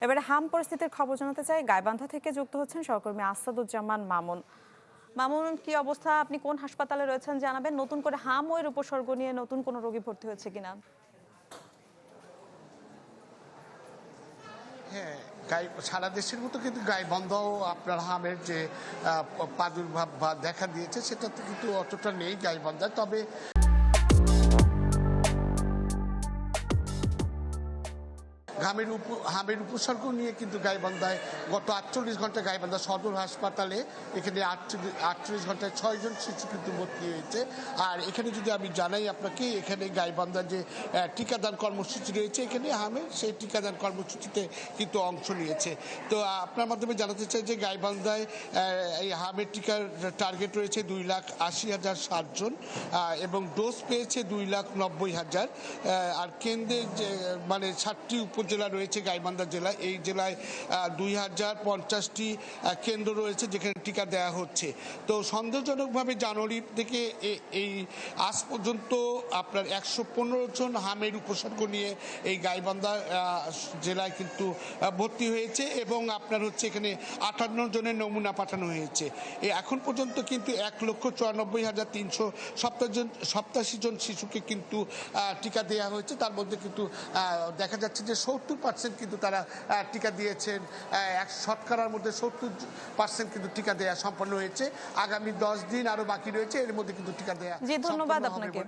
এবারে হাম পরিস্থিতির খবর জানাতে চাই। গাইবান্ধা থেকে যুক্ত হচ্ছেন সহকর্মী আসাদুজ্জামান মামুন। মামুন, কি অবস্থা? আপনি কোন হাসপাতালে রয়েছেন জানাবেন। নতুন করে হাম ও এর উপসর্গ নিয়ে নতুন কোনো রোগী ভর্তি হয়েছে কিনা? হ্যাঁ, সারা দেশের মতো কিন্তু গাইবান্ধাও আপনার হামের যে প্রাদুর্ভাব বা দেখা দিয়েছে সেটা তো কিন্তু অতটা নেই গাইবান্ধায়। তবে হামের উপসর্গ নিয়ে কিন্তু গাইবান্ধায় গত 48 ঘন্টা গাইবান্ধা সদর হাসপাতালে এখানে 48 ঘন্টায় 6 জন শিশু কিন্তু ভর্তি হয়েছে। আর এখানে যদি আমি জানাই আপনাকে, এখানে গাইবান্ধার যে টিকাদান কর্মসূচি রয়েছে এখানে হামের, সেই টিকাদান কর্মসূচিতে কিন্তু অংশ নিয়েছে। তো আপনার মাধ্যমে জানাতে চাই যে গাইবান্ধায় এই হামের টিকার টার্গেট রয়েছে 2,80,007 জন এবং ডোজ পেয়েছে 2,90,000। আর কেন্দ্রের যে মানে 7টি উপজেলা রয়েছে গাইবান্ধা জেলা, এই জেলায় 2,050টি কেন্দ্র রয়েছে যেখানে টিকা দেওয়া হচ্ছে। তো সন্দেহজনকভাবে জানুয়ারি থেকে এই আজ পর্যন্ত আপনার 115 জন হামের উপসর্গ নিয়ে এই গাইবান্ধা জেলায় কিন্তু ভর্তি হয়েছে এবং আপনার হচ্ছে এখানে 58 জনের নমুনা পাঠানো হয়েছে। এখন পর্যন্ত কিন্তু 1,94,387 জন শিশুকে কিন্তু টিকা দেওয়া হয়েছে। তার মধ্যে কিন্তু দেখা যাচ্ছে যে 70% কিন্তু তারা টিকা দিয়েছেন। শতকরার মধ্যে 70% কিন্তু টিকা দেওয়া সম্পন্ন হয়েছে। আগামী 10 দিন আরো বাকি রয়েছে, এর মধ্যে কিন্তু টিকা দেওয়া। জি, ধন্যবাদ আপনাকে।